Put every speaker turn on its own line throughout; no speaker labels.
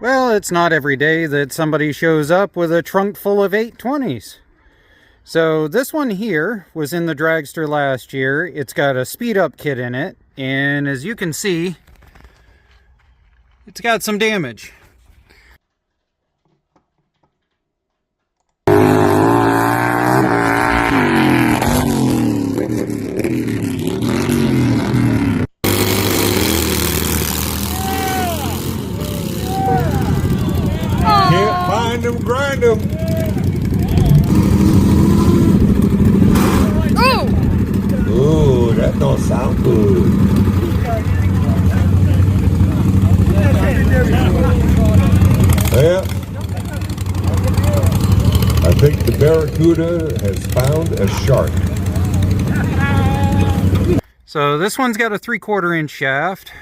Well, it's not every day that somebody shows up with a trunk full of 820s. So this one here was in the dragster last year. It's got a speed up kit in it, and as you can see, it's got some damage.
Can't find them, grind them. Ooh, that don't sound good. Yeah. I think the Barracuda has found a shark.
So this one's got a 3/4 inch shaft.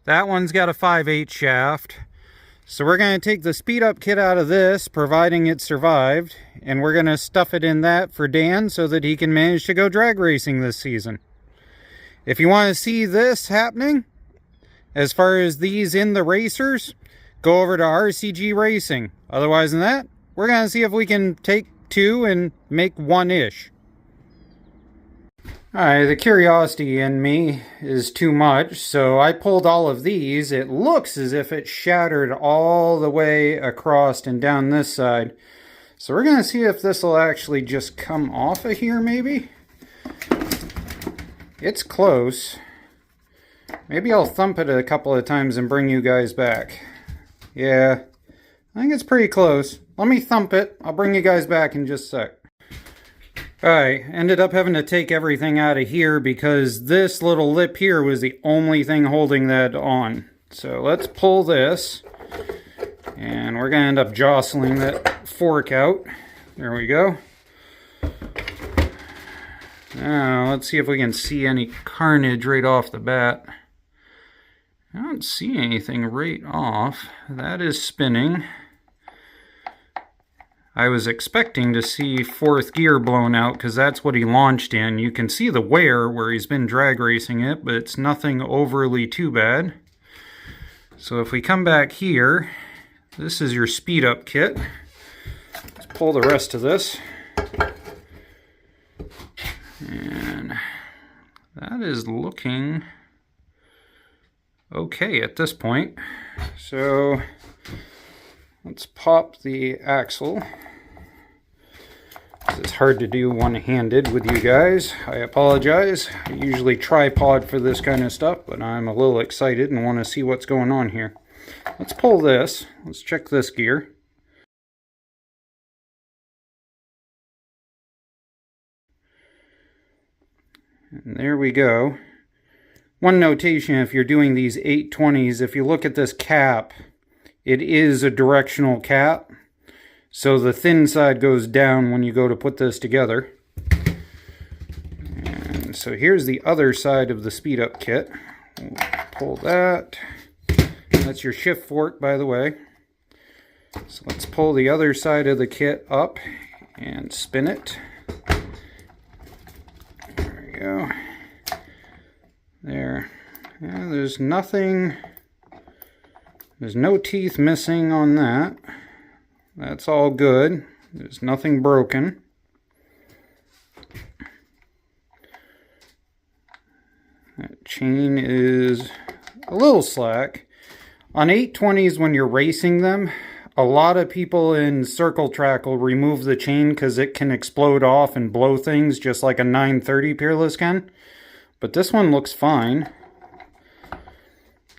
That one's got a 5/8 shaft. So we're going to take the speed up kit out of this, providing it survived, and we're going to stuff it in that for Dan so that he can manage to go drag racing this season. If you want to see this happening, as far as these in the racers, go over to RCG Racing. Otherwise than that, we're going to see if we can take two and make one-ish. Alright, the curiosity in me is too much, so I pulled all of these. It looks as if it shattered all the way across and down this side. So we're going to see if this will actually just come off of here, maybe. It's close. Maybe I'll thump it a couple of times and bring you guys back. Yeah, I think it's pretty close. Let me thump it. I'll bring you guys back in just a sec. Alright, ended up having to take everything out of here because this little lip here was the only thing holding that on. So let's pull this, and we're going to end up jostling that fork out. There we go. Now let's see if we can see any carnage right off the bat. I don't see anything right off. That is spinning. I was expecting to see fourth gear blown out because that's what he launched in. You can see the wear where he's been drag racing it, but it's nothing overly too bad. So if we come back here, this is your speed up kit. Let's pull the rest of this. And that is looking okay at this point. So let's pop the axle. It's hard to do one-handed with you guys. I apologize. I usually tripod for this kind of stuff, but I'm a little excited and want to see what's going on here. Let's pull this. Let's check this gear. And there we go. One notation, if you're doing these 820s, if you look at this cap, it is a directional cap. So the thin side goes down when you go to put this together. And so here's the other side of the speed up kit. We'll pull that. That's your shift fork, by the way. So let's pull the other side of the kit up and spin it. There we go. There. Yeah, there's nothing. There's no teeth missing on that. That's all good. There's nothing broken. That chain is a little slack. On 820s, when you're racing them, a lot of people in circle track will remove the chain because it can explode off and blow things just like a 930 Peerless can. But this one looks fine.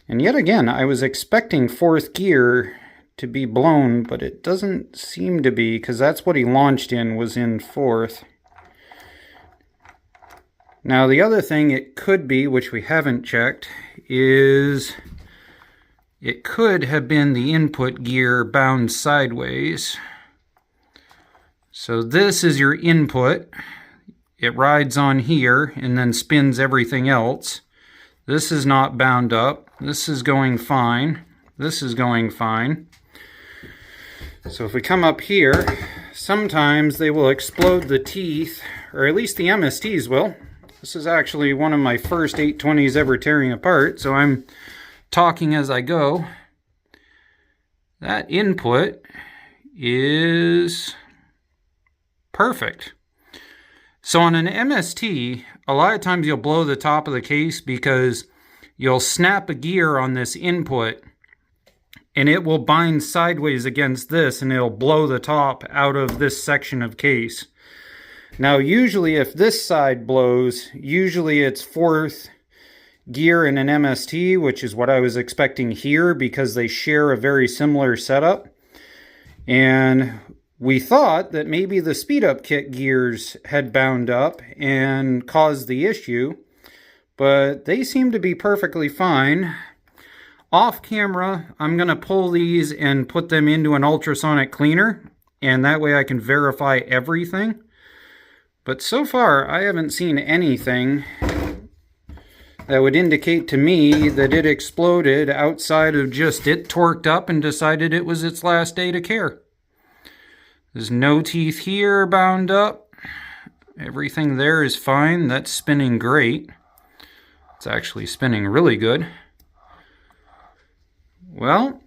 And yet again, I was expecting fourth gear to be blown, but it doesn't seem to be, because that's what he launched in, was in fourth. Now the other thing it could be, which we haven't checked, is it could have been the input gear bound sideways. So this is your input. It rides on here and then spins everything else. This is not bound up. This is going fine. This is going fine. So if we come up here, sometimes they will explode the teeth, or at least the MSTs will. This is actually one of my first 820s ever tearing apart, so I'm talking as I go. That input is perfect. So on an MST, a lot of times you'll blow the top of the case because you'll snap a gear on this input and it will bind sideways against this and it'll blow the top out of this section of case. Now usually if this side blows, usually it's fourth gear in an MST, which is what I was expecting here because they share a very similar setup. And we thought that maybe the Speed Up Kit gears had bound up and caused the issue, but they seem to be perfectly fine. Off camera, I'm going to pull these and put them into an ultrasonic cleaner, and that way I can verify everything. But so far, I haven't seen anything that would indicate to me that it exploded outside of just it torqued up and decided it was its last day to care. There's no teeth here bound up. Everything there is fine. That's spinning great. It's actually spinning really good. Well,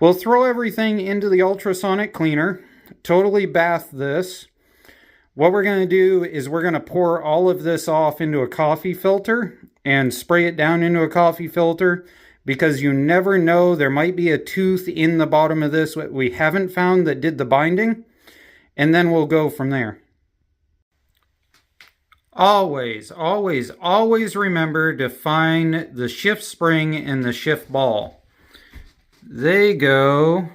we'll throw everything into the ultrasonic cleaner, totally bath this. What we're going to do is we're going to pour all of this off into a coffee filter and spray it down into a coffee filter, because you never know, there might be a tooth in the bottom of this that we haven't found that did the binding, and then we'll go from there. Always, always, always remember to find the shift spring and the shift ball. They go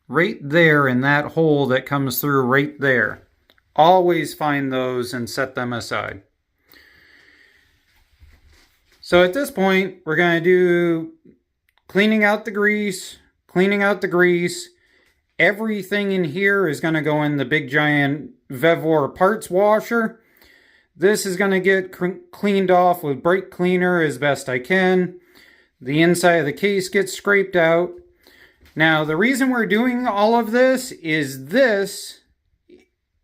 right there in that hole that comes through right there. Always find those and set them aside. So at this point, we're going to do cleaning out the grease, cleaning out the grease. Everything in here is going to go in the big giant VEVOR parts washer. This is going to get cleaned off with brake cleaner as best I can. The inside of the case gets scraped out. Now, the reason we're doing all of this is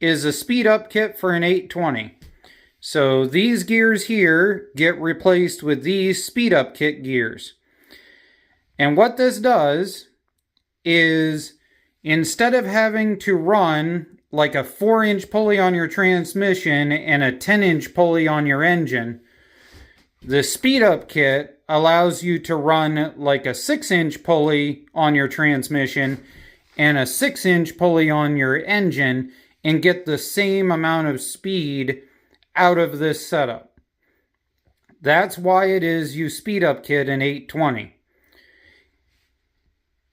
a speed up kit for an 820. So these gears here get replaced with these speed up kit gears. And what this does is, instead of having to run like a 4-inch pulley on your transmission and a 10-inch pulley on your engine, the speed up kit allows you to run like a 6-inch pulley on your transmission and a 6-inch pulley on your engine and get the same amount of speed out of this setup. That's why it is you speed up kit an 820.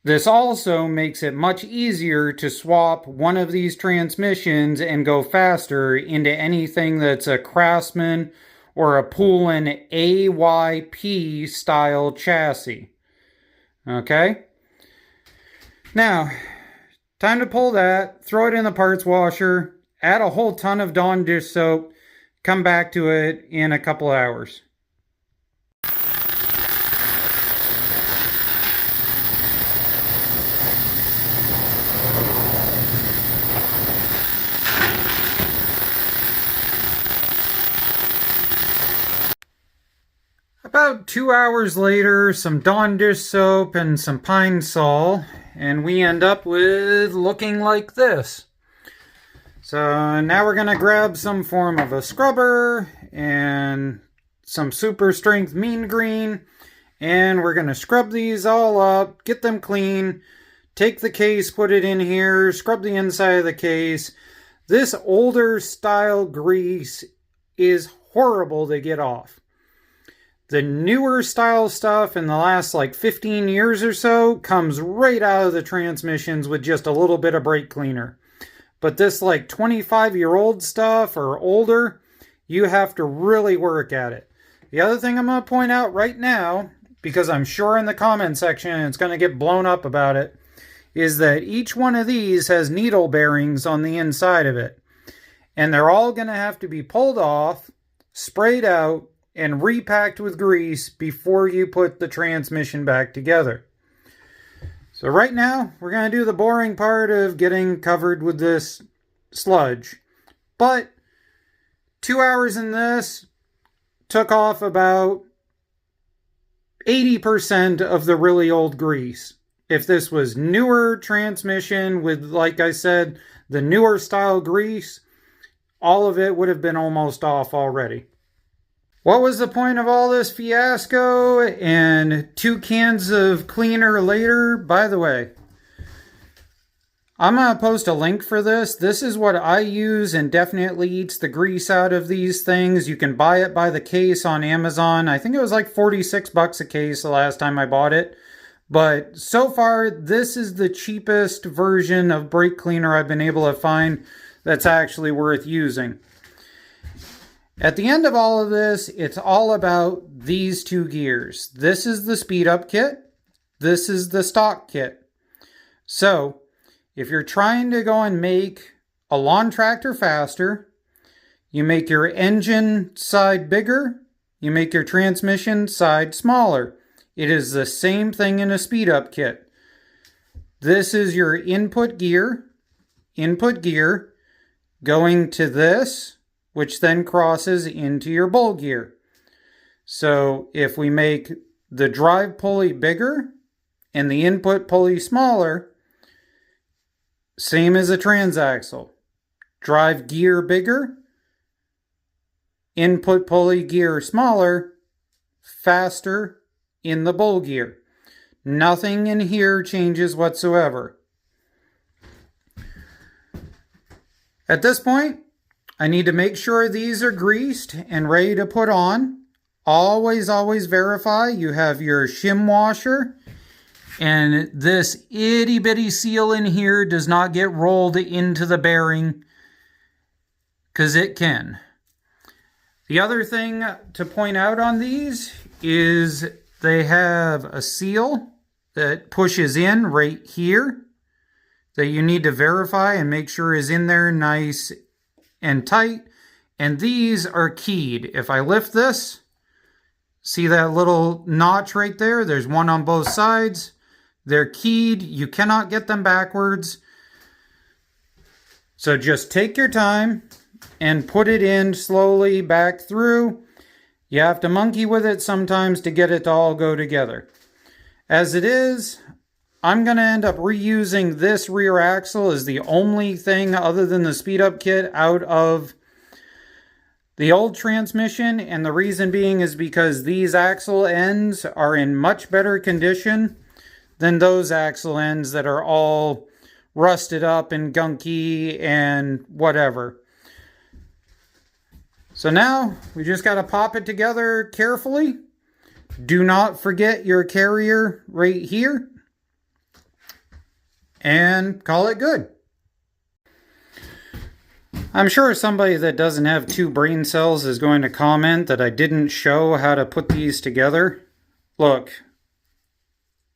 This also makes it much easier to swap one of these transmissions and go faster into anything that's a Craftsman or a Poulin AYP style chassis. Okay? Now, time to pull that, throw it in the parts washer, add a whole ton of Dawn dish soap, come back to it in a couple hours. About 2 hours later, some Dawn dish soap and some Pine Sol, and we end up with looking like this. So now we're going to grab some form of a scrubber and some super strength mean green, and we're going to scrub these all up, get them clean, take the case, put it in here, scrub the inside of the case. This older style grease is horrible to get off. The newer style stuff in the last like 15 years or so comes right out of the transmissions with just a little bit of brake cleaner. But this like 25-year-old stuff or older, you have to really work at it. The other thing I'm going to point out right now, because I'm sure in the comment section it's going to get blown up about it, is that each one of these has needle bearings on the inside of it. And they're all going to have to be pulled off, sprayed out, and repacked with grease before you put the transmission back together. So right now, we're going to do the boring part of getting covered with this sludge. But 2 hours in this took off about 80% of the really old grease. if this was newer transmission with, like I said, the newer style grease, all of it would have been almost off already. What was the point of all this fiasco? And 2 cans of cleaner later, by the way, I'm going to post a link for this. This is what I use and definitely eats the grease out of these things. You can buy it by the case on Amazon. I think it was like 46 bucks a case the last time I bought it. But so far, this is the cheapest version of brake cleaner I've been able to find that's actually worth using. At the end of all of this, it's all about these 2 gears. This is the Speed Up Kit. This is the stock kit. So, if you're trying to go and make a lawn tractor faster, you make your engine side bigger, you make your transmission side smaller. It is the same thing in a speed up kit. This is your input gear going to this, which then crosses into your bowl gear. So if we make the drive pulley bigger and the input pulley smaller, same as a transaxle. Drive gear bigger, input pulley gear smaller, faster in the bowl gear. Nothing in here changes whatsoever. At this point, I need to make sure these are greased and ready to put on. Always verify you have your shim washer. And this itty bitty seal in here does not get rolled into the bearing, because it can. The other thing to point out on these is they have a seal that pushes in right here that you need to verify and make sure is in there nice and tight. And these are keyed. If I lift this, see that little notch right there? There's one on both sides. They're keyed. You cannot get them backwards. So just take your time and put it in slowly back through. You have to monkey with it sometimes to get it to all go together. As it is, I'm going to end up reusing this rear axle as the only thing other than the speed up kit out of the old transmission. And the reason being is because these axle ends are in much better condition than those axle ends that are all rusted up and gunky and whatever. So now we just got to pop it together carefully. Do not forget your carrier right here. And call it good. I'm sure somebody that doesn't have 2 brain cells is going to comment that I didn't show how to put these together. Look.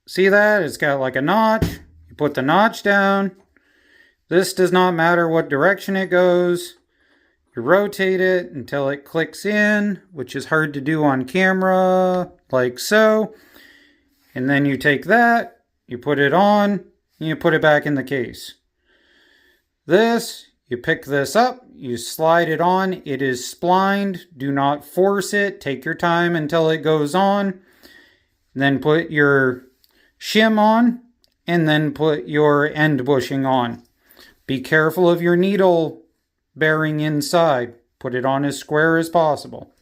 See that? It's got like a notch. You put the notch down. This does not matter what direction it goes. You rotate it until it clicks in, which is hard to do on camera, like so. And then you take that, you put it on, and you put it back in the case. This, you pick this up, you slide it on. It is splined. Do not force it. Take your time until it goes on. Then put your shim on, and then put your end bushing on. Be careful of your needle bearing inside. Put it on as square as possible.